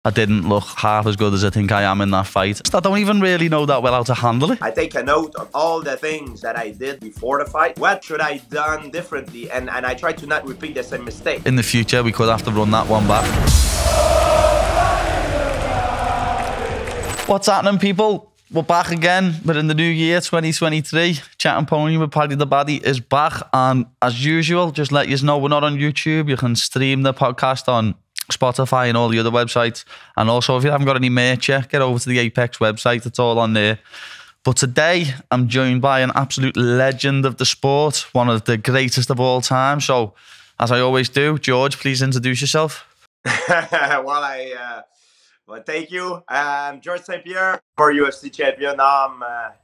I didn't look half as good as I think I am in that fight. I don't even really know that well how to handle it. I take a note of all the things that I did before the fight. What should I done differently? And I try to not repeat the same mistake. In the future, we could have to run that one back. What's happening, people? We're back again. We're in the new year, 2023. Chat and Pony with Paddy the Baddy is back. And as usual, just let you know we're not on YouTube. You can stream the podcast on Spotify and all the other websites. And also, if you haven't got any merch yet, get over to the Apex website. It's all on there. But today, I'm joined by an absolute legend of the sport, one of the greatest of all time. So, as I always do, George, please introduce yourself. Well, thank you. I'm George St-Pierre, former UFC champion. Now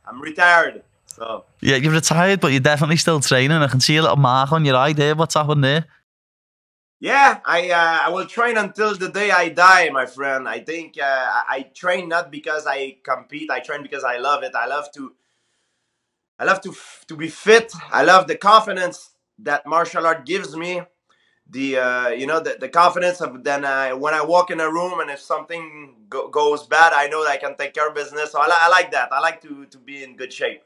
I'm retired. So yeah, you're retired, but you're definitely still training. I can see a little mark on your eye there. What's happened there? Yeah, I will train until the day I die, my friend. I think I train not because I compete. I train because I love it. I love to be fit. I love the confidence that martial art gives me. The confidence of then when I walk in a room and if something goes bad, I know that I can take care of business. So I like that. I like to be in good shape.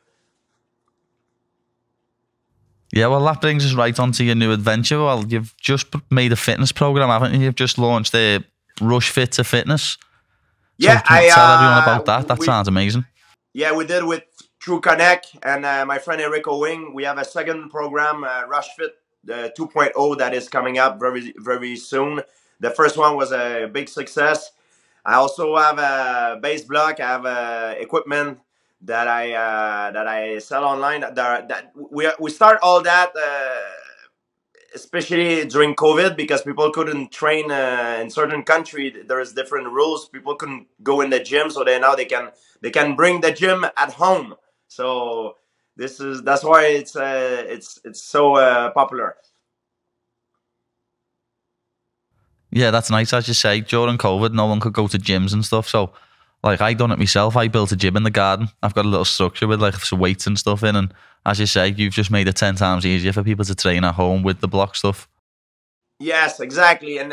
Yeah, well, that brings us right onto your new adventure. Well, you've just made a fitness program, haven't you? You've just launched the Rush Fit to Fitness. Yeah, so tell everyone about that. That sounds amazing. Yeah, we did with True Connect and my friend Erico Wing. We have a second program, Rush Fit 2.0, that is coming up very, very soon. The first one was a big success. I also have a base block. I have equipment that I sell online. That we start all that, especially during COVID, because people couldn't train in certain countries. There is different rules. People couldn't go in the gym, so now they can bring the gym at home. So that's why it's so popular. Yeah, that's nice. As you say, during COVID, no one could go to gyms and stuff. So, like, I done it myself. I built a gym in the garden. I've got a little structure with like some weights and stuff in. And as you say, you've just made it 10 times easier for people to train at home with the block stuff. Yes, exactly. And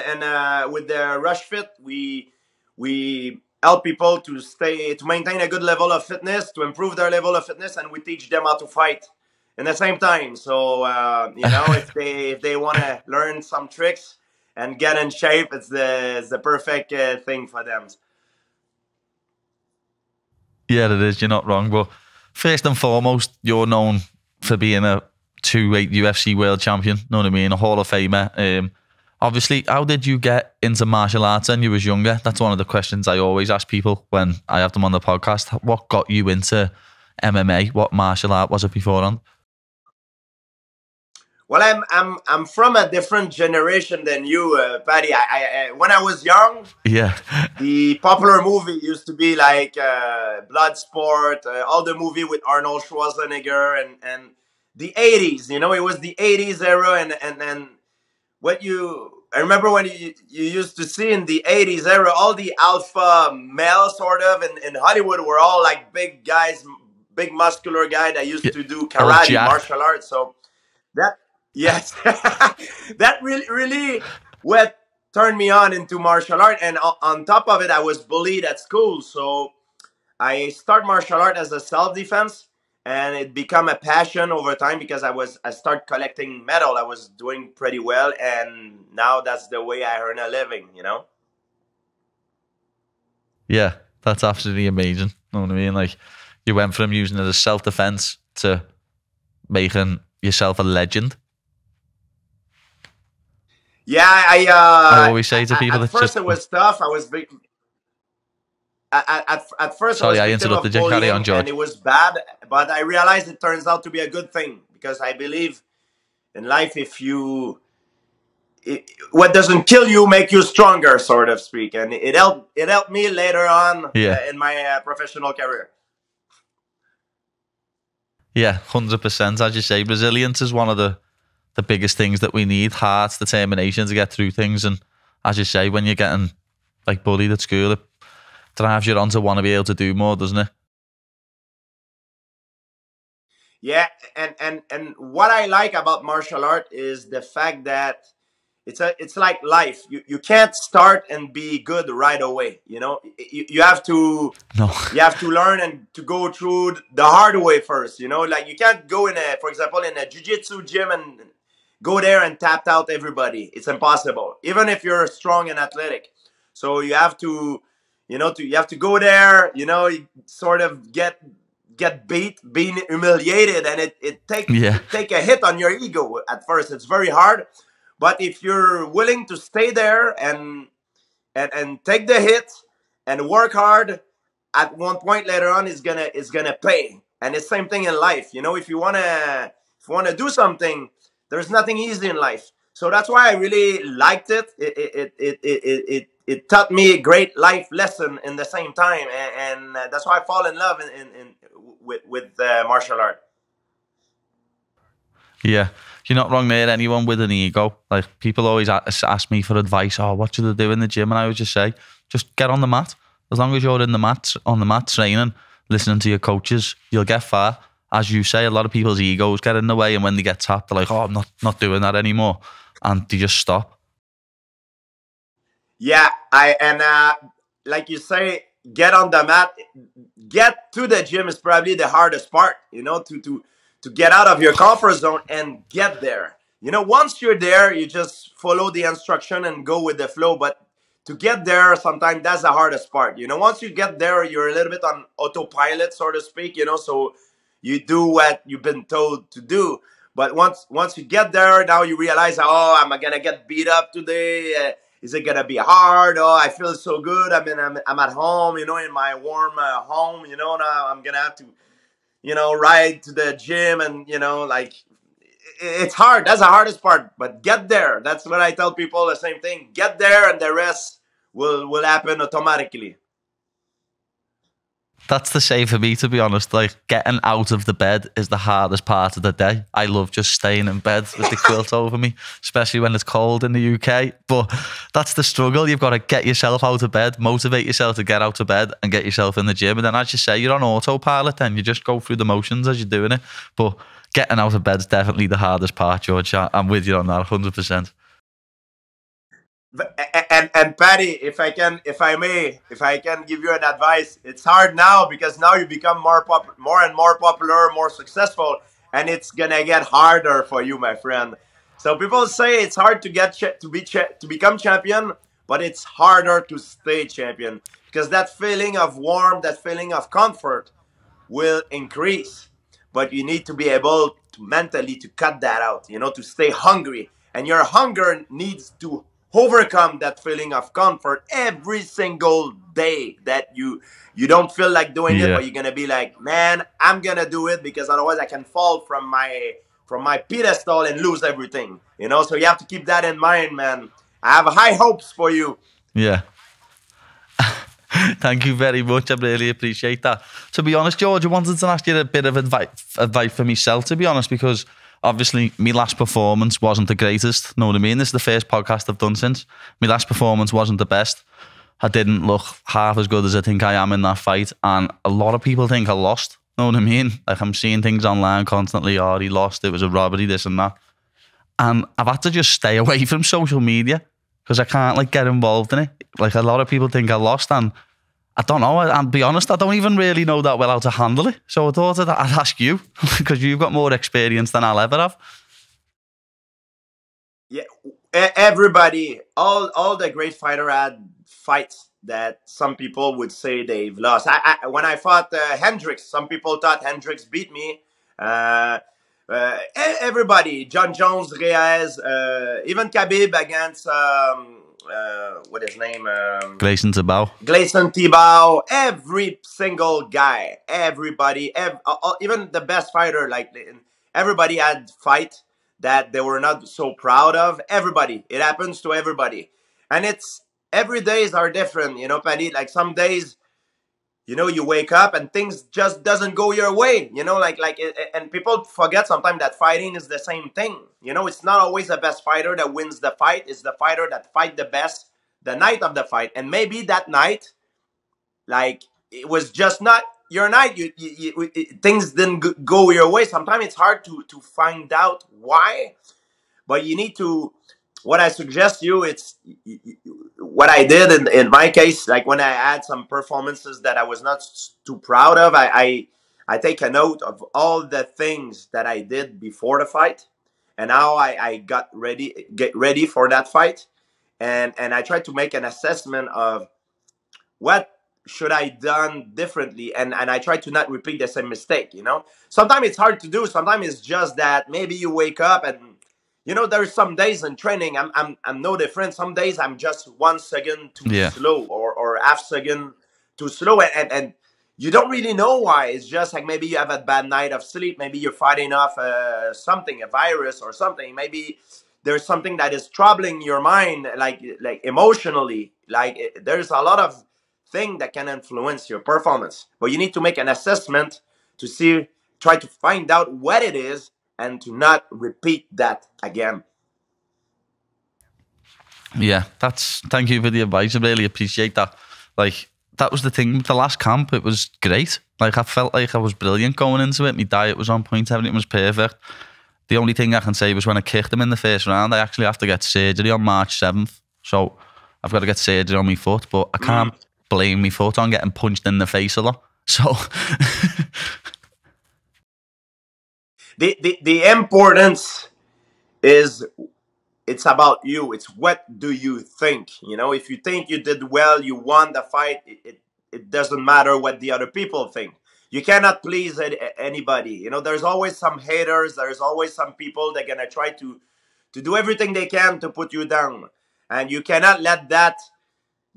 with the Rush Fit, we help people to maintain a good level of fitness, to improve their level of fitness, and we teach them how to fight in the same time. So if they want to learn some tricks and get in shape, it's the perfect thing for them. Yeah, it is. You're not wrong. But first and foremost, you're known for being a 2-weight UFC world champion. Know what I mean? A Hall of Famer. Obviously, how did you get into martial arts when you was younger? That's one of the questions I always ask people when I have them on the podcast. What got you into MMA? What martial art was it beforehand? Well, I'm from a different generation than you, Paddy. When I was young, yeah, the popular movie used to be like Bloodsport, all the movie with Arnold Schwarzenegger, and the 80s. You know, it was the 80s era, and I remember when you used to see in the 80s era, all the alpha males sort of in Hollywood were all like big guys, big muscular guy that used to do karate, martial arts. So that. Yes, that really what turned me on into martial art. And on top of it, I was bullied at school. So I start martial art as a self-defense, and it became a passion over time because I start collecting medal. I was doing pretty well, and now that's the way I earn a living, you know? Yeah, that's absolutely amazing. You know what I mean? Like, you went from using it as self-defense to making yourself a legend. Yeah, I always say to people, at first it was tough. I was big. At first, sorry, I interrupted you. Carry on, George. And it was bad, but I realized it turns out to be a good thing because I believe in life. What doesn't kill you make you stronger, sort of speak, and it helped me later on in my professional career. Yeah, 100%. As you say, resilience is one of the biggest things that we need. Heart, determination to get through things. And as you say, when you're getting like bullied at school, it drives you on to want to be able to do more, doesn't it? Yeah, and what I like about martial art is the fact that it's like life. You can't start and be good right away. You know, you have to No. you have to learn and to go through the hard way first. You know, like you can't go in a, for example, in a jiu-jitsu gym and go there and tap out everybody. It's impossible, even if you're strong and athletic. So you have to, you have to go there. You know, sort of get beat, being humiliated, and it take a hit on your ego at first. It's very hard, but if you're willing to stay there and take the hit and work hard, at one point later on, it's gonna pay. And it's same thing in life. You know, if you wanna do something, there's nothing easy in life. So that's why I really liked it. It taught me a great life lesson in the same time, and that's why I fall in love with martial art. Yeah, you're not wrong there. Anyone with an ego, like people always ask me for advice. Oh, what should I do in the gym? And I always just say, just get on the mat. As long as you're in the mat, on the mat training, listening to your coaches, you'll get far. As you say, a lot of people's egos get in the way, and when they get tapped, they're like, "Oh, I'm not doing that anymore," and they just stop. Yeah, like you say, get on the mat. Get to the gym is probably the hardest part. You know, to get out of your comfort zone and get there. You know, once you're there, you just follow the instruction and go with the flow. But to get there, sometimes that's the hardest part. You know, once you get there, you're a little bit on autopilot, so to speak. You know, so you do what you've been told to do. But once you get there, now you realize, oh, am I gonna get beat up today? Is it gonna be hard? Oh, I feel so good. I mean, I'm at home, you know, in my warm home. You know, now I'm gonna have to, ride to the gym, and like it's hard. That's the hardest part. But get there. That's what I tell people. The same thing. Get there, and the rest will happen automatically. That's the same for me, to be honest. Like, getting out of the bed is the hardest part of the day. I love just staying in bed with the quilt over me, especially when it's cold in the UK. But that's the struggle. You've got to get yourself out of bed, motivate yourself to get out of bed and get yourself in the gym. And then, as you say, you're on autopilot then. You just go through the motions as you're doing it. But getting out of bed is definitely the hardest part, George. I'm with you on that 100%. And Paddy, if I can give you an advice, it's hard now because now you become more and more popular, more successful, and it's gonna get harder for you, my friend. So people say it's hard to get to become champion, but it's harder to stay champion because that feeling of warmth, that feeling of comfort, will increase. But you need to be able to mentally to cut that out. You know, to stay hungry, and your hunger needs to overcome that feeling of comfort every single day that you don't feel like doing it, but you're gonna be like, man, I'm gonna do it because otherwise I can fall from my pedestal and lose everything. You know, so you have to keep that in mind, man. I have high hopes for you. Yeah. Thank you very much. I really appreciate that. To be honest, George, I wanted to ask you a bit of advice for myself, to be honest, because obviously my last performance wasn't the greatest. Know what I mean? This is the first podcast I've done since. My last performance wasn't the best. I didn't look half as good as I think I am in that fight. And a lot of people think I lost. Know what I mean? Like, I'm seeing things online constantly. Oh, he lost. It was a robbery, this and that. And I've had to just stay away from social media because I can't like get involved in it. Like, a lot of people think I lost, and I don't know. I'll be honest, I don't even really know that well how to handle it. So I thought I'd ask you because you've got more experience than I'll ever have. Yeah, everybody, all the great fighter had fights that some people would say they've lost. When I fought Hendricks, some people thought Hendricks beat me. Everybody, John Jones, Reyes, even Khabib against what his name? Gleison Tibau. Every single guy, everybody, even the best fighter, like everybody had fight that they were not so proud of. Everybody, it happens to everybody, and it's every days are different, you know, Paddy. Like some days, you know, you wake up and things just doesn't go your way, you know, and people forget sometimes that fighting is the same thing. You know, it's not always the best fighter that wins the fight. It's the fighter that fight the best the night of the fight. And maybe that night, like, it was just not your night. Things didn't go your way. Sometimes it's hard to find out why, but you need to, what I suggest you, it's what I did in my case. Like when I had some performances that I was not too proud of, I take a note of all the things that I did before the fight, and how I get ready for that fight, and I try to make an assessment of what should I done differently, and I try to not repeat the same mistake. Sometimes it's hard to do. Sometimes it's just that maybe you wake up and there's some days in training I'm no different. Some days I'm just 1 second too Yeah. slow, or half second too slow, and you don't really know why. It's just like maybe you have a bad night of sleep. Maybe you're fighting off something, a virus or something. Maybe there's something that is troubling your mind, like emotionally. Like there's a lot of thing that can influence your performance, but you need to make an assessment to see, try to find out what it is, and to not repeat that again. Yeah, thank you for the advice. I really appreciate that. Like, that was the thing with the last camp. It was great. Like, I felt like I was brilliant going into it. My diet was on point. Everything was perfect. The only thing I can say was when I kicked him in the first round, I actually have to get surgery on March 7th. So I've got to get surgery on my foot, but I can't blame my foot on getting punched in the face a lot. So the importance is, it's about you. It's what do you think? If you think you did well, you won the fight, it doesn't matter what the other people think. You cannot please anybody. There's always some haters. There's always some people that are going to try to do everything they can to put you down. And you cannot let that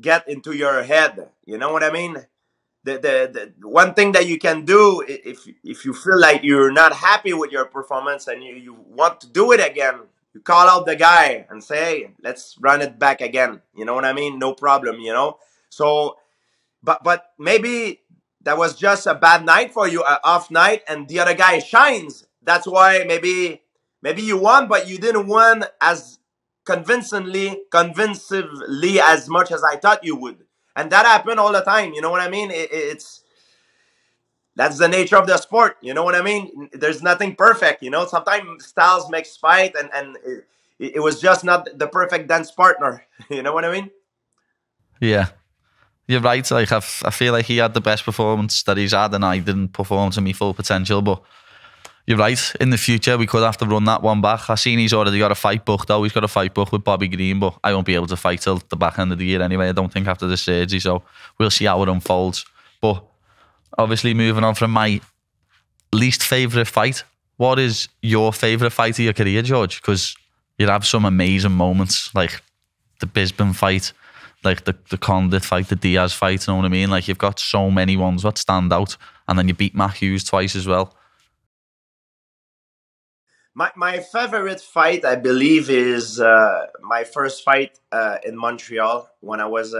get into your head. You know what I mean? The one thing that you can do, if you feel like you're not happy with your performance and you want to do it again, you call out the guy and say, hey, let's run it back again. You know what I mean? No problem, So, but maybe that was just a bad night for you, an off night, and the other guy shines. That's why maybe you won, but you didn't win as convincingly as much as I thought you would. And that happened all the time. You know what I mean? That's the nature of the sport. You know what I mean? There's nothing perfect. Sometimes styles makes fight, and it was just not the perfect dance partner. You know what I mean? yeah, you're right. Like, I feel like he had the best performance that he's had, and I didn't perform to my full potential. But you're right. In the future, we could have to run that one back. I seen he's already got a fight booked, though. He's got a fight booked with Bobby Green, but I won't be able to fight till the back end of the year anyway. I don't think after the surgery, so we'll see how it unfolds. But obviously, moving on from my least favourite fight, what is your favourite fight of your career, George? Because you have some amazing moments, like the Bisbee fight, like the Condit fight, the Diaz fight, you know what I mean? Like, you've got so many ones that stand out. And then you beat Matt Hughes twice as well. My favorite fight, I believe, is my first fight in Montreal, when I was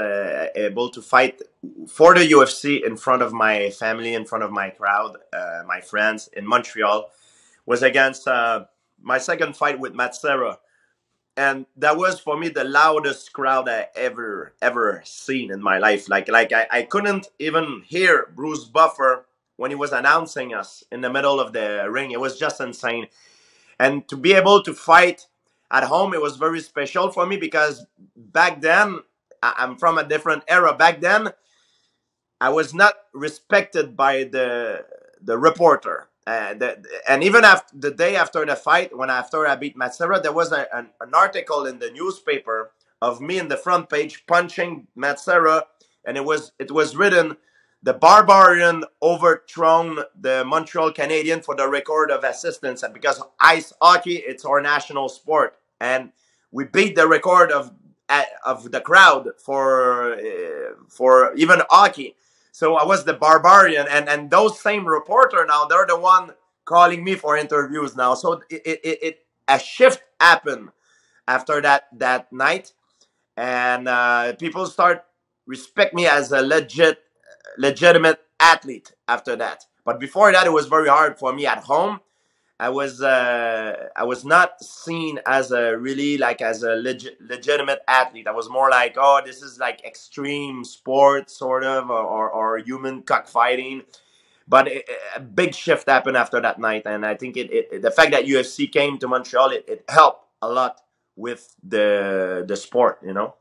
able to fight for the UFC in front of my family, in front of my crowd, my friends in Montreal. Was against my second fight with Matt Serra. And that was, for me, the loudest crowd I ever seen in my life. Like I couldn't even hear Bruce Buffer when he was announcing us in the middle of the ring. It was just insane. And to be able to fight at home, it was very special for me, because back then, I'm from a different era. Back then, I was not respected by the reporter. And even after the day after the fight, after I beat Matt Serra, there was an article in the newspaper of me in the front page punching Matt Serra, and it was written, "The Barbarian overthrown the Montreal Canadian for the record of assistance," and because ice hockey, it's our national sport, and we beat the record of the crowd for even hockey. So I was the Barbarian, and those same reporter now, they're the one calling me for interviews now. So a shift happened after that night, and people start respect me as a legitimate athlete after that. But before that, it was very hard for me at home. I was not seen as a legitimate athlete. I was more like, oh, this is like extreme sport, sort of, or human cockfighting. But a big shift happened after that night, and I think the fact that UFC came to Montreal, it helped a lot with the sport, you know.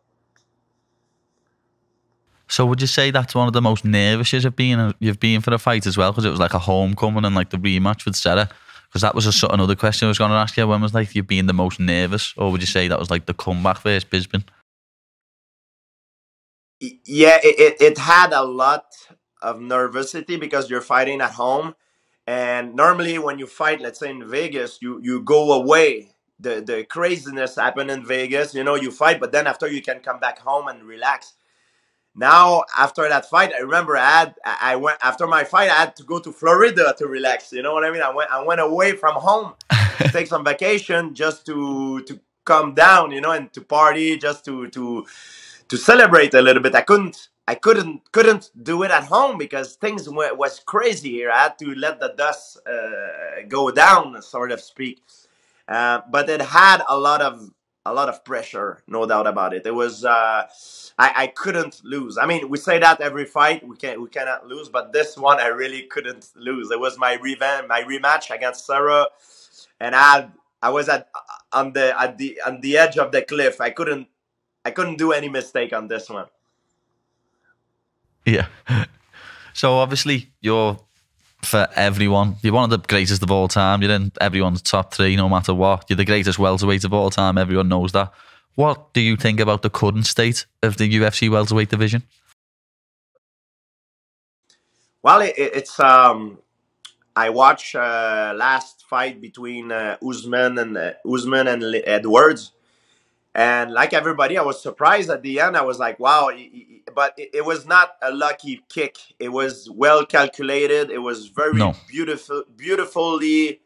So would you say that's one of the most nervous you've been for a fight as well? Because it was like a homecoming and like the rematch with Sarah. Because that was another question I was going to ask you. When was like you being the most nervous? Or would you say that was like the comeback versus Bisbee? Yeah, it had a lot of nervousity because you're fighting at home. And normally when you fight, let's say in Vegas, you go away. The craziness happened in Vegas. You know, you fight, but then after you can come back home and relax. Now, after that fight, I remember I went after my fight. I had to go to Florida to relax. You know what I mean? I went away from home to take some vacation just to calm down, you know, and to party, just to celebrate a little bit. I couldn't do it at home because things was crazy here. I had to let the dust go down, sort of speak. But it had a lot of pressure, no doubt about it. It was I couldn't lose. I mean, we say that every fight we cannot lose, but this one I really couldn't lose. It was my rematch against Sarah, and I was on the edge of the cliff. I couldn't do any mistake on this one. Yeah. So obviously you're, for everyone, you're one of the greatest of all time. You're in everyone's top three, no matter what. You're the greatest welterweight of all time. Everyone knows that. What do you think about the current state of the UFC welterweight division? Well, it's I watched last fight between Usman and Edwards, and like everybody, I was surprised at the end. I was like, wow, but it was not a lucky kick. It was well calculated. It was very beautifully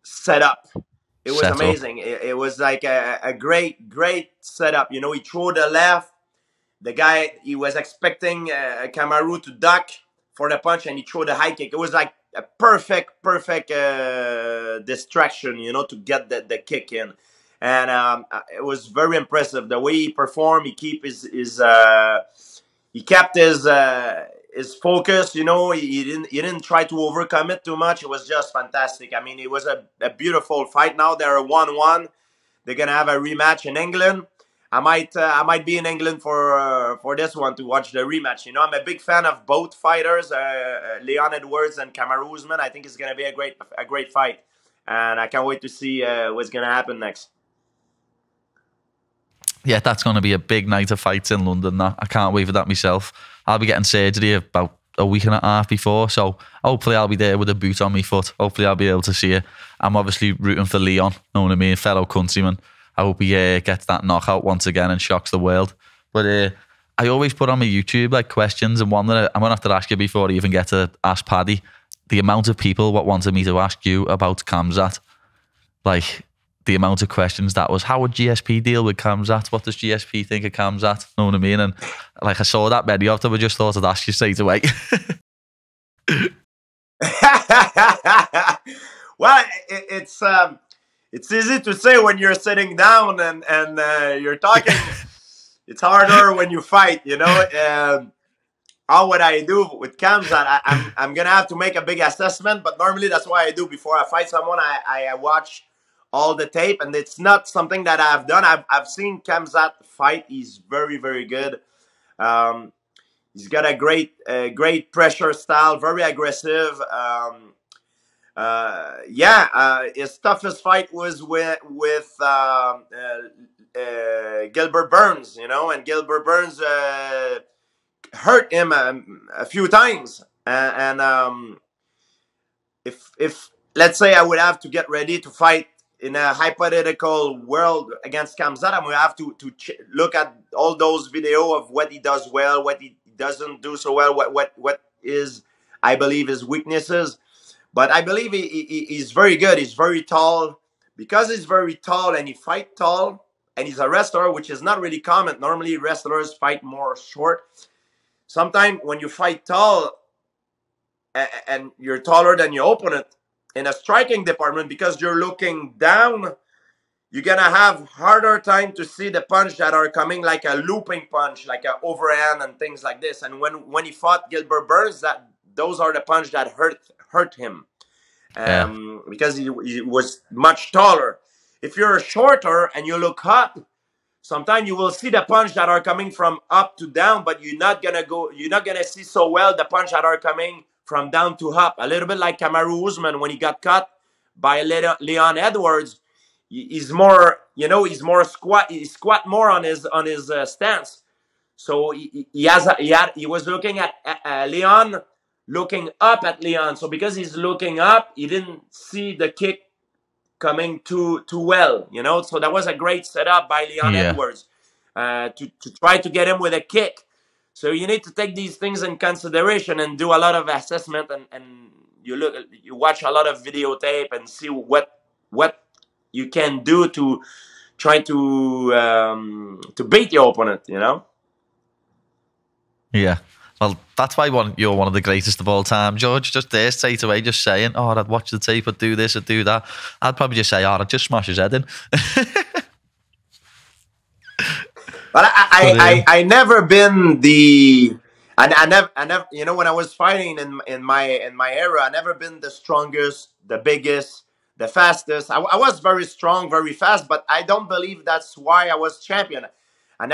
set up. It was amazing. It was like a great setup. You know, he threw the left. The guy, he was expecting Kamaru to duck for the punch, and he threw the high kick. It was like a perfect distraction, you know, to get the kick in. And it was very impressive the way he performed. He kept his focus. You know, he didn't try to overcome it too much. It was just fantastic. I mean, it was a beautiful fight. Now they're 1-1. They're gonna have a rematch in England. I might be in England for this one to watch the rematch. You know, I'm a big fan of both fighters, Leon Edwards and Kamaru Usman. I think it's gonna be a great fight, and I can't wait to see what's gonna happen next. Yeah, that's going to be a big night of fights in London. That I can't wait for that myself. I'll be getting surgery about a week and a half before, so hopefully I'll be there with a boot on my foot. Hopefully I'll be able to see it. I'm obviously rooting for Leon, know what I mean, fellow countryman. I hope he gets that knockout once again and shocks the world. But I always put on my YouTube like questions, and one that I'm going to have to ask you before I even get to ask Paddy, the amount of people what wanted me to ask you about khamzat, like the amount of questions that was, how would GSP deal with khamzat? What does GSP think of khamzat? Know what I mean? And like I saw that many of them, I just thought I'd ask you straight away. Well, it's easy to say when you're sitting down and you're talking. It's harder when you fight, you know. How would I do with khamzat? I'm gonna have to make a big assessment, but normally that's what I do before I fight someone. I watch all the tape, and it's not something that I've done. I've seen khamzat fight. He's very good. He's got a great pressure style, very aggressive. His toughest fight was with Gilbert Burns, you know, and Gilbert Burns hurt him a few times. If let's say I would have to get ready to fight in a hypothetical world against khamzat, I'm gonna have to look at all those videos of what he does well, what he doesn't do so well, what is, I believe, his weaknesses. But I believe he's very good. He's very tall. Because he's very tall and he fight tall, and he's a wrestler, which is not really common. Normally wrestlers fight more short. Sometimes when you fight tall and you're taller than your opponent in a striking department, because you're looking down, you're gonna have harder time to see the punch that are coming, like a looping punch, like an overhand and things like this. And when he fought Gilbert Burns, those are the punch that hurt him, because he was much taller. if you're shorter and you look up, sometimes you will see the punch that are coming from up to down, but you're not gonna see so well the punch that are coming from down to up. A little bit like Kamaru Usman when he got cut by Leon Edwards. He's more, he's more squat. He squat more on his stance. So he was looking at Leon, looking up at Leon. So because he's looking up, he didn't see the kick coming too well, So that was a great setup by Leon Edwards to try to get him with a kick. So you need to take these things in consideration and do a lot of assessment, and you watch a lot of videotape and see what you can do to try to beat your opponent, Yeah. Well, that's why you're one of the greatest of all time, George. Just there straight away, just saying, oh, I'd watch the tape, I'd do this, I'd do that. I'd probably just say, oh, I'd just smash his head in. But I never been the I never when I was fighting in my era, I never been the strongest, the biggest, the fastest. I was very strong, very fast, but I don't believe that's why I was champion. I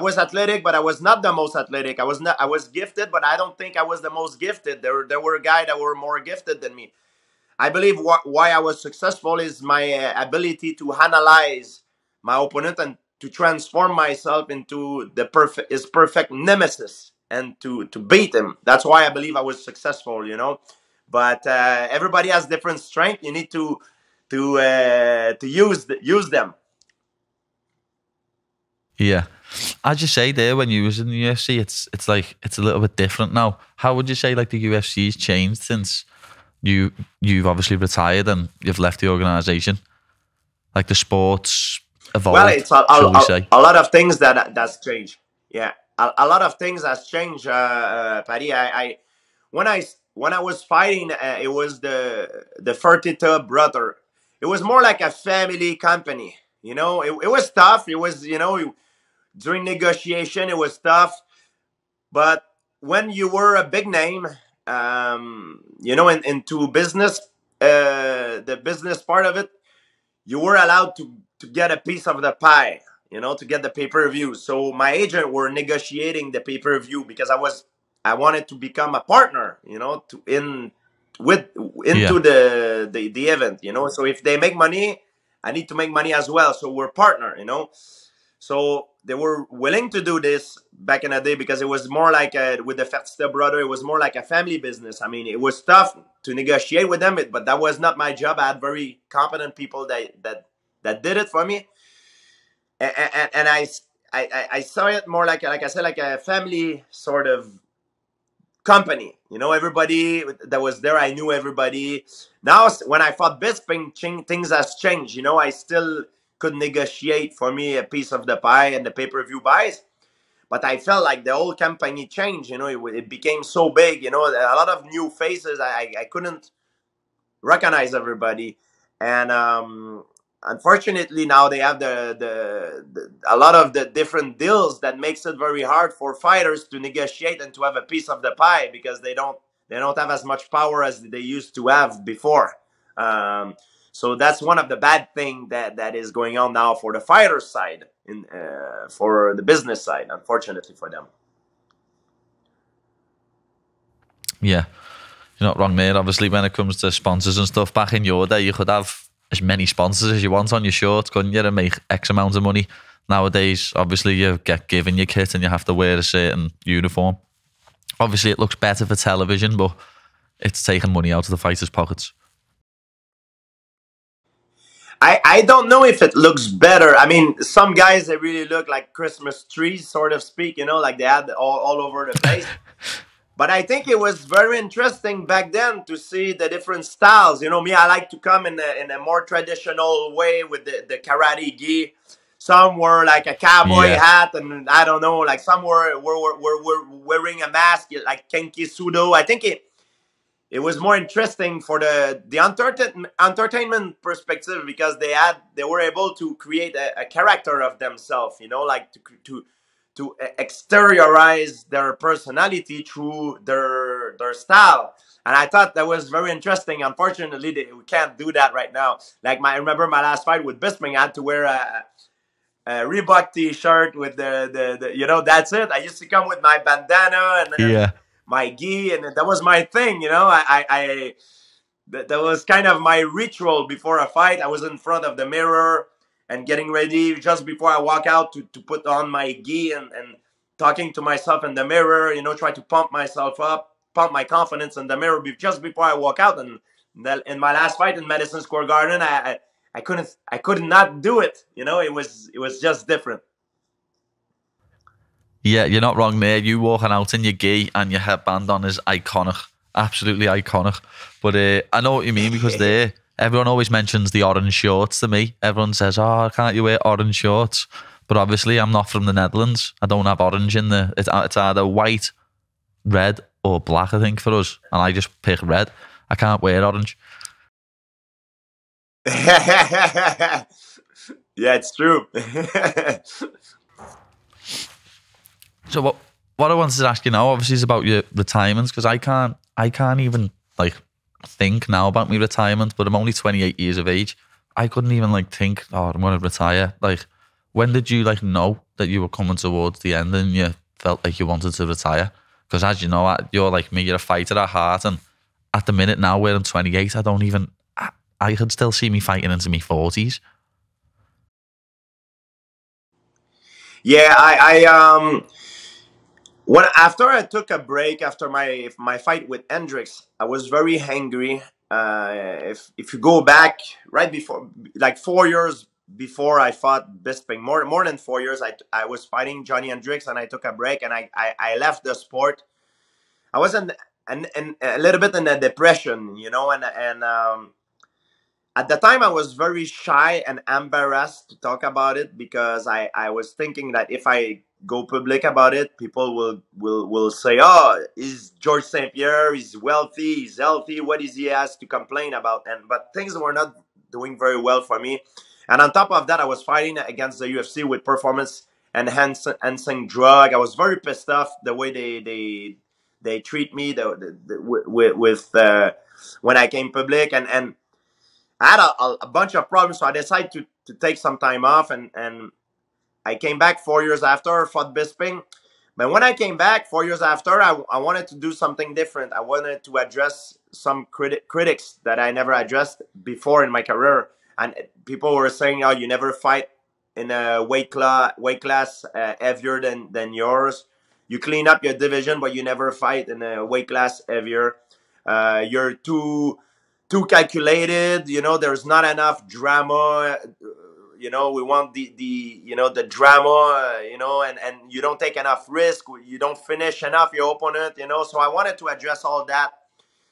was athletic, but I was not the most athletic. I was gifted, but I don't think I was the most gifted. There were guys that were more gifted than me. I believe why I was successful is my ability to analyze my opponent and to transform myself into his perfect nemesis and to beat him. That's why I believe I was successful, But everybody has different strength. You need to use them. Yeah. As you say there, when you was in the UFC, it's like it's a little bit different now. How would you say like the UFC's changed since you've obviously retired and you've left the organisation? Like the sports evolved. Well, it's a lot of things that's changed. Yeah, a lot of things has changed, Paddy. When I was fighting, it was the Fertitta brother. It was more like a family company. It was tough. It was during negotiation, it was tough. But when you were a big name, into business, the business part of it, you were allowed to get a piece of the pie, to get the pay-per-view. So my agent were negotiating the pay-per-view because I wanted to become a partner, into the event, So if they make money, I need to make money as well. So we're partner, So they were willing to do this back in the day because it was more like with the Fertitta brother, it was more like a family business. I mean, it was tough to negotiate with them, but that was not my job. I had very competent people that did it for me, and I saw it more like I said, like a family sort of company. Everybody that was there, I knew everybody. Now, when I fought Bisping, things has changed. I still could negotiate for me a piece of the pie and the pay-per-view buys, but I felt like the whole company changed. It became so big. A lot of new faces. I couldn't recognize everybody, and unfortunately now they have a lot of the different deals that makes it very hard for fighters to negotiate and to have a piece of the pie because they don't have as much power as they used to have before. So that's one of the bad things that is going on now for the fighter side, for the business side, unfortunately for them. Yeah, you're not wrong there. Obviously, when it comes to sponsors and stuff, back in your day, you could have as many sponsors as you want on your shorts, couldn't you, and make X amount of money. Nowadays, obviously, you get given your kit and you have to wear a certain uniform. Obviously, it looks better for television, but it's taking money out of the fighters' pockets. I don't know if it looks better. I mean, some guys, they really look like Christmas trees, sort of speak, like they had all over the face. But I think it was very interesting back then to see the different styles. Me, I like to come in a more traditional way with the karate gi. Some were like a cowboy hat, and I don't know, like some were wearing a mask, like Kenki Sudo. I think it was more interesting for the entertainment perspective because they were able to create a character of themselves, like to exteriorize their personality through their style. And I thought that was very interesting. Unfortunately, we can't do that right now. Like I remember my last fight with Bisping, I had to wear a Reebok T-shirt with the you know, that's it. I used to come with my bandana and my gi, and that was my thing. You know, that was kind of my ritual before a fight. I was in front of the mirror and getting ready just before I walk out to put on my gi and talking to myself in the mirror, you know, try to pump myself up, pump my confidence in the mirror just before I walk out. And in my last fight in Madison Square Garden, I could not do it. You know, it was just different. Yeah, you're not wrong there. You walking out in your gi and your headband on is iconic. Absolutely iconic. But I know what you mean, because everyone always mentions the orange shorts to me. Everyone says, oh, can't you wear orange shorts? But obviously I'm not from the Netherlands. I don't have orange in the... It's either white, red or black, I think, for us. And I just pick red. I can't wear orange. Yeah, it's true. So what I wanted to ask you now, obviously, is about your retirement, because I can't even like think now about my retirement. But I'm only 28 years of age. I couldn't even like think, oh, I'm going to retire. Like, when did you like know that you were coming towards the end and you felt like you wanted to retire? Because as you know, you're like me, you're a fighter at heart, and at the minute now, where I'm 28, I could still see me fighting into my 40s. Yeah, after I took a break after my fight with Hendricks, I was very angry. If you go back right before, like 4 years before I fought Bisping, more than 4 years, I was fighting Johnny Hendricks, and I took a break, and I left the sport. I was in a little bit in a depression, you know, and at the time, I was very shy and embarrassed to talk about it, because I was thinking that if I go public about it, people will say, "Oh, is George St-Pierre? He's wealthy, he's healthy. What is he has to complain about?" But things were not doing very well for me. And on top of that, I was fighting against the UFC with performance enhancing drug. I was very pissed off the way they treat me with when I came public, and I had a bunch of problems, so I decided to take some time off, and I came back 4 years after, fought Bisping. But when I came back 4 years after, I wanted to do something different. I wanted to address some critics that I never addressed before in my career. And people were saying, oh, you never fight in a weight class heavier than yours. You clean up your division, but you never fight in a weight class heavier. You're too calculated, you know, there's not enough drama, you know, we want the you know, the drama, you know, and you don't take enough risk, you don't finish enough your opponent, you know. So I wanted to address all that.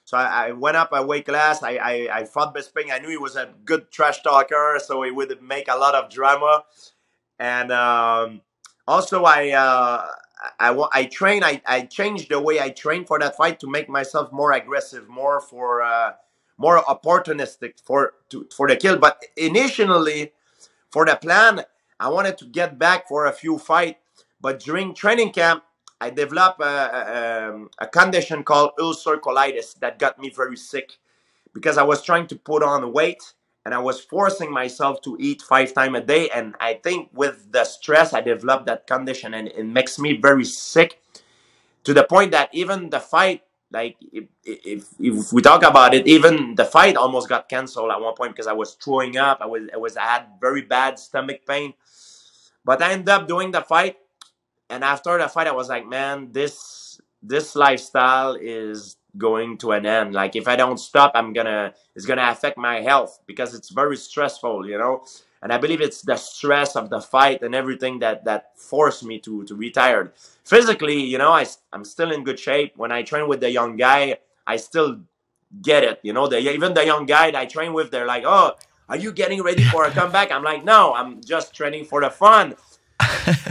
So I went up a weight class. I fought Bisping. I knew he was a good trash talker, so he would make a lot of drama. And also I changed the way I trained for that fight to make myself more aggressive, more opportunistic for the kill. But initially, for the plan, I wanted to get back for a few fights. But during training camp, I developed a condition called ulcer colitis that got me very sick, because I was trying to put on weight and I was forcing myself to eat 5 times a day. And I think with the stress, I developed that condition, and it makes me very sick, to the point that even the fight, like if we talk about it, even the fight almost got canceled at one point, because I was throwing up. I had very bad stomach pain. But I ended up doing the fight, and after the fight, I was like, man, this lifestyle is going to an end. Like, if I don't stop, it's gonna affect my health, because it's very stressful, you know. And I believe it's the stress of the fight and everything that forced me to retire. Physically, you know, I'm still in good shape. When I train with the young guy, I still get it. You know, even the young guy that I train with, they're like, "Oh, are you getting ready for a comeback?" I'm like, "No, I'm just training for the fun."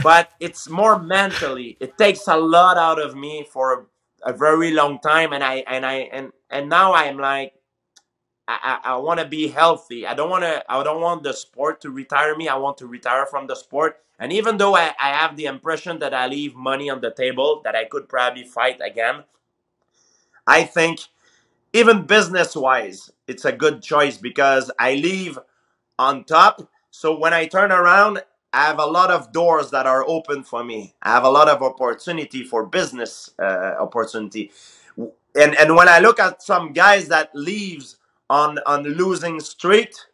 But it's more mentally. It takes a lot out of me for a very long time, and now I'm like, I want to be healthy. I don't want the sport to retire me. I want to retire from the sport. And even though I have the impression that I leave money on the table, that I could probably fight again, I think even business wise, it's a good choice because I leave on top. So when I turn around, I have a lot of doors that are open for me. I have a lot of opportunity for business opportunity. And when I look at some guys that leaves on losing street,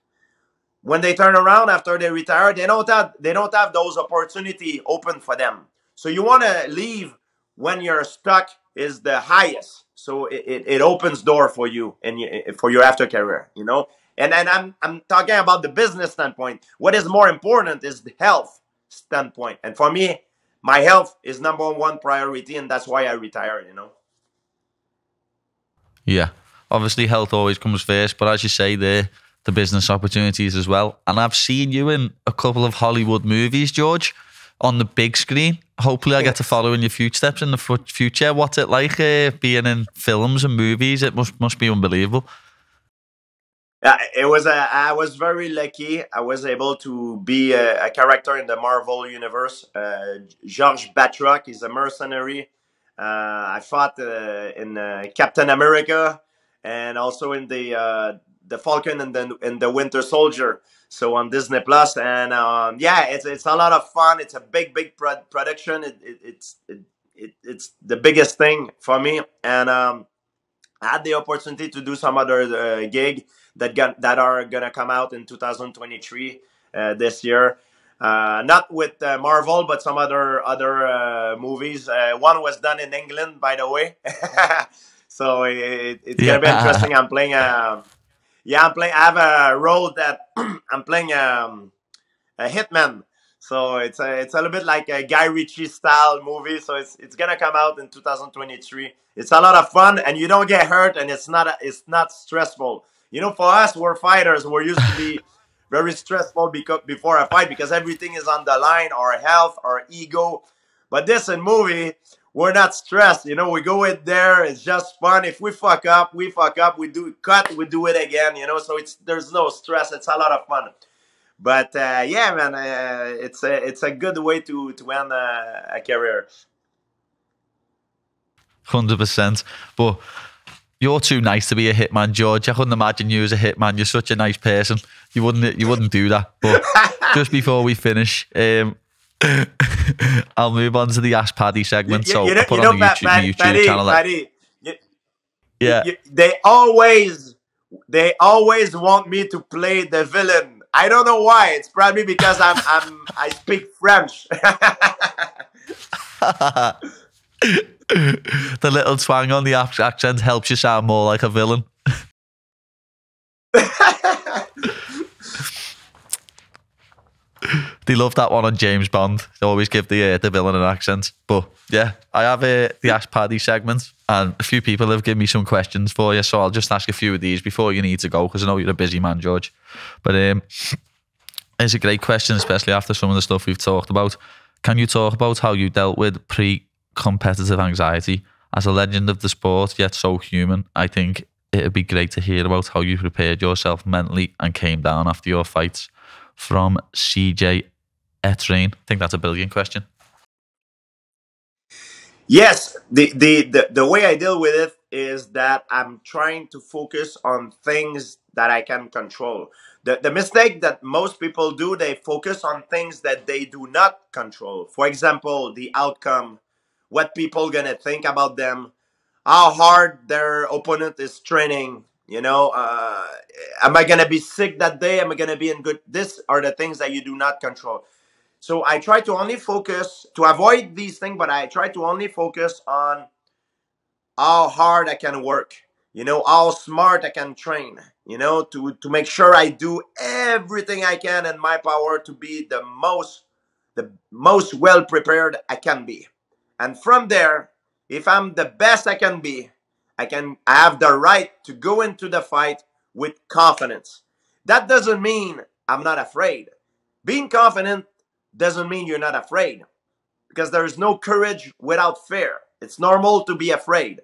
when they turn around after they retire, they don't have those opportunity open for them. So you want to leave when your stock is the highest. So it opens door for you and for your after career, you know. And I'm talking about the business standpoint. What is more important is the health standpoint. And for me, my health is number one priority, and that's why I retire, you know. Yeah. Obviously, health always comes first, but as you say, the business opportunities as well. And I've seen you in a couple of Hollywood movies, George, on the big screen. Hopefully, I get to follow in your footsteps in the future. What's it like being in films and movies? It must be unbelievable. Yeah, I was very lucky. I was able to be a character in the Marvel universe. George Batroc is a mercenary. I fought in Captain America, and also in the Falcon and the Winter Soldier. So on Disney Plus, and yeah, it's a lot of fun. It's a big production. It's the biggest thing for me, and I had the opportunity to do some other gig that are gonna come out in 2023 this year. Not with Marvel, but some other movies. One was done in England, by the way. So it's gonna be interesting. I'm playing. Yeah, I'm playing. I have a role that I'm playing a hitman. So it's a little bit like a Guy Ritchie style movie. So it's gonna come out in 2023. It's a lot of fun, and you don't get hurt, and it's not stressful. You know, for us, we're fighters. We're used to be very stressful before a fight because everything is on the line, our health, our ego. But this in movie, we're not stressed. You know, we go in there. It's just fun. If we fuck up, we fuck up. We do cut. We do it again. You know, so there's no stress. It's a lot of fun. But yeah, man, it's a good way to end a career. 100%. But you're too nice to be a hitman, George. I couldn't imagine you as a hitman. You're such a nice person. You wouldn't do that. But just before we finish, I'll move on to the Ask Paddy segment. So I put on the YouTube Paddy, channel. Paddy, Yeah. they always want me to play the villain. I don't know why. It's probably because I speak French. The little twang on the accent helps you sound more like a villain. They love that one on James Bond. They always give the villain an accent. But yeah, I have the Ask Paddy segment, and a few people have given me some questions for you, so I'll just ask a few of these before you need to go, because I know you're a busy man, George. But it's a great question, especially after some of the stuff we've talked about. Can you talk about how you dealt with pre-competitive anxiety? As a legend of the sport, yet so human, I think it'd be great to hear about how you prepared yourself mentally and came down after your fights. From CJ Etrain. I think that's a brilliant question. Yes, the way I deal with it is that I'm trying to focus on things that I can control. The mistake that most people do, they focus on things that they do not control. For example, the outcome, what people gonna think about them, how hard their opponent is training. You know, am I gonna be sick that day? Am I gonna be in good? These are the things that you do not control. So I try to only focus to avoid these things, but I try to only focus on how hard I can work. You know, how smart I can train. You know, to make sure I do everything I can in my power to be the most well prepared I can be. And from there, if I'm the best I can be, I have the right to go into the fight with confidence. That doesn't mean I'm not afraid. Being confident doesn't mean you're not afraid, because there is no courage without fear. It's normal to be afraid.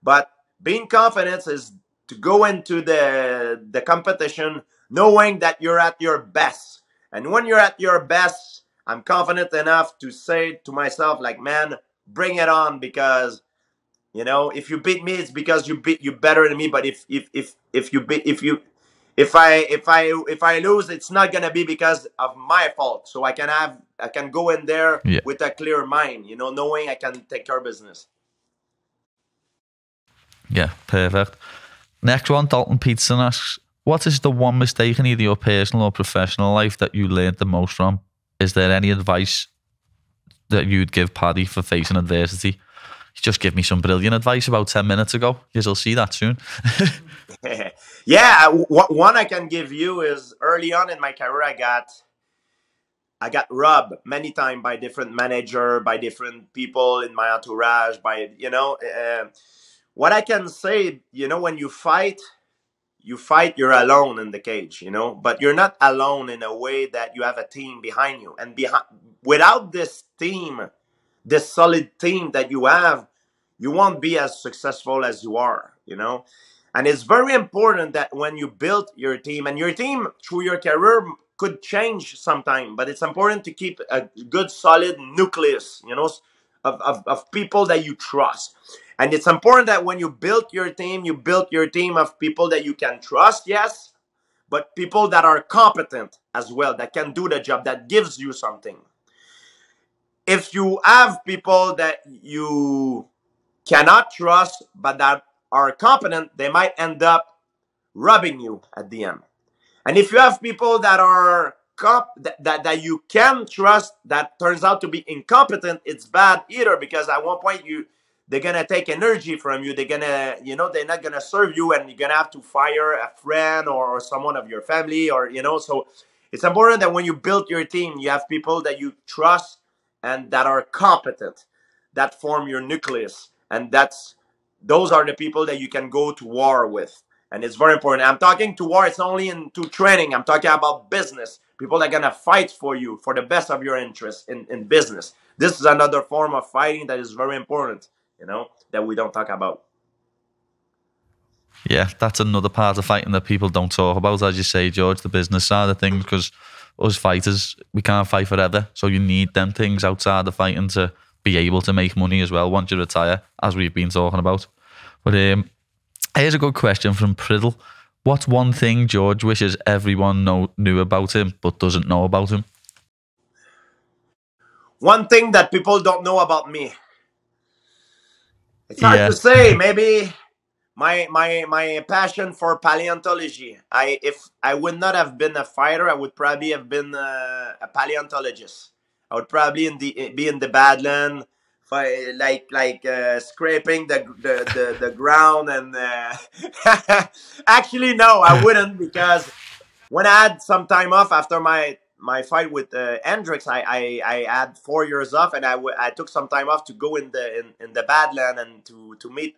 But being confident is to go into the competition knowing that you're at your best. And when you're at your best, I'm confident enough to say to myself, like, man, bring it on, because You know, if you beat me, it's because you better than me. But if I lose, it's not gonna be because of my fault. So I can go in there Yeah. with a clear mind, you know, knowing I can take care of business. Yeah, perfect. Next one, Dalton Peterson asks, what is the one mistake in either your personal or professional life that you learned the most from? Is there any advice that you'd give Paddy for facing adversity? You just gave me some brilliant advice about 10 minutes ago. You'll see that soon. Yeah, one I can give you is early on in my career, I got robbed many times by different manager, by different people in my entourage, by, you know, what I can say, you know, when you fight, you're alone in the cage, you know, but you're not alone in a way that you have a team behind you. And without this team, this solid team that you have, you won't be as successful as you are, you know. And it's very important that when you build your team, and your team through your career could change sometime, but it's important to keep a good solid nucleus, you know, of people that you trust. And it's important that when you build your team of people that you can trust, yes, but people that are competent as well, that can do the job, that gives you something. If you have people that you cannot trust, but that are competent, they might end up robbing you at the end. And if you have people that are that you can trust that turns out to be incompetent, it's bad either, because at one point they're gonna take energy from you. They're gonna, you know, they're not gonna serve you, and you're gonna have to fire a friend or someone of your family, or, you know. So it's important that when you build your team, you have people that you trust and that are competent, that form your nucleus, and those are the people that you can go to war with. And it's very important. I'm talking to war, it's only into training. I'm talking about business. People that are going to fight for you for the best of your interests in business. This is another form of fighting that is very important, you know, that we don't talk about. Yeah, that's another part of fighting that people don't talk about, as you say, George, the business side of things, because us fighters, we can't fight forever. So you need them things outside of fighting to be able to make money as well once you retire, as we've been talking about. But here's a good question from Priddle. What's one thing George wishes everyone knew about him but doesn't know about him? One thing that people don't know about me. It's hard to say. Maybe my passion for paleontology. If I would not have been a fighter, I would probably have been a paleontologist. I would probably be in the Badland, scraping the ground. And actually, no, I wouldn't, because when I had some time off after my fight with Hendricks, I had 4 years off, and I took some time off to go in the Badland and to meet.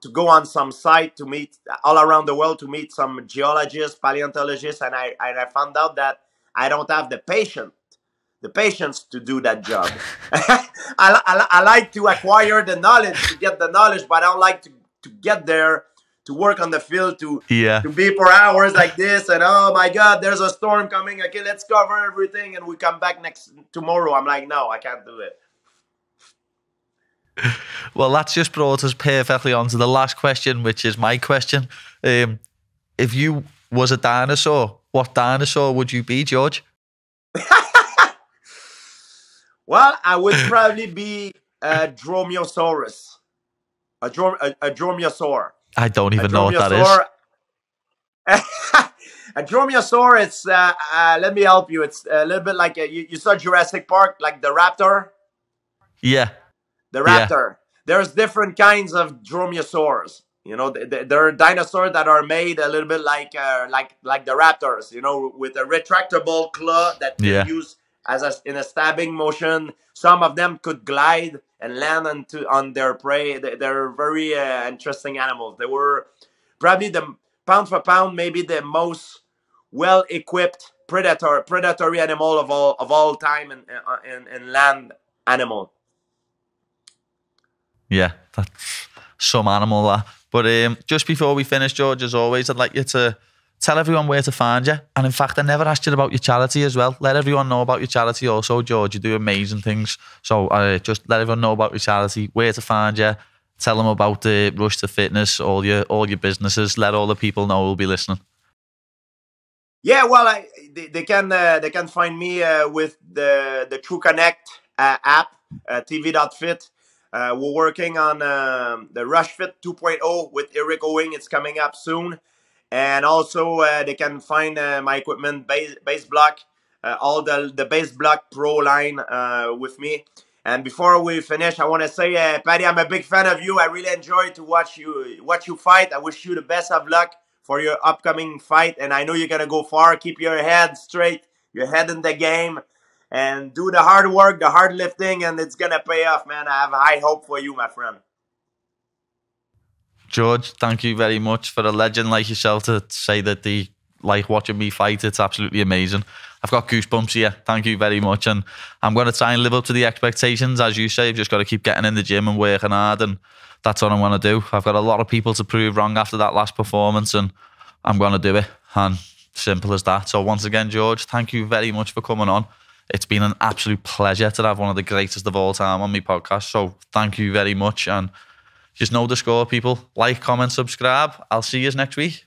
To go on some site, to meet all around the world, to meet some geologists, paleontologists, and I found out that I don't have the patience to do that job. I like to acquire the knowledge, to get the knowledge, but I don't like to get there, to work on the field, to be for hours like this, and oh my God, there's a storm coming, okay, let's cover everything, and we come back tomorrow. I'm like, no, I can't do it. Well, that's just brought us perfectly on to the last question, which is my question. If you was a dinosaur, what dinosaur would you be, George? Well, I would probably be a dromaeosaurus. A dromaeosaur. I don't even know what that is. A dromaeosaur, it's, let me help you. It's a little bit like, you saw Jurassic Park, like the raptor? Yeah. The raptor. Yeah. There's different kinds of dromaeosaurs. You know, there are dinosaurs that are made a little bit like the raptors, you know, with a retractable claw that you use in a stabbing motion. Some of them could glide and land on their prey. They're very interesting animals. They were probably pound for pound, maybe the most well-equipped predatory animal of all time in land animal. Yeah, that's some animal, that. But just before we finish, George, as always, I'd like you to tell everyone where to find you. And in fact, I never asked you about your charity as well. Let everyone know about your charity also, George. You do amazing things. So just let everyone know about your charity, where to find you. tell them about the Rush to Fitness, all your businesses. Let all the people know who'll be listening. Yeah, well, they can find me with the True Connect app, TV.fit. We're working on the Rush Fit 2.0 with Eric Owing. It's coming up soon. And also they can find my equipment, base block, all the base block pro line with me. And before we finish, I want to say, Paddy, I'm a big fan of you. I really enjoy to watch you fight. I wish you the best of luck for your upcoming fight. And I know you're going to go far. Keep your head straight, your head in the game, and do the hard work, the hard lifting, and it's going to pay off, man. I have high hope for you, my friend. George, thank you very much. For a legend like yourself to say that they like watching me fight, it's absolutely amazing. I've got goosebumps here. Thank you very much. And I'm going to try and live up to the expectations. As you say, I've just got to keep getting in the gym and working hard, and that's what I'm going to do. I've got a lot of people to prove wrong after that last performance, and I'm going to do it. And simple as that. So once again, George, thank you very much for coming on. It's been an absolute pleasure to have one of the greatest of all time on my podcast. So thank you very much. And just know the score, people. Like, comment, subscribe. I'll see you next week.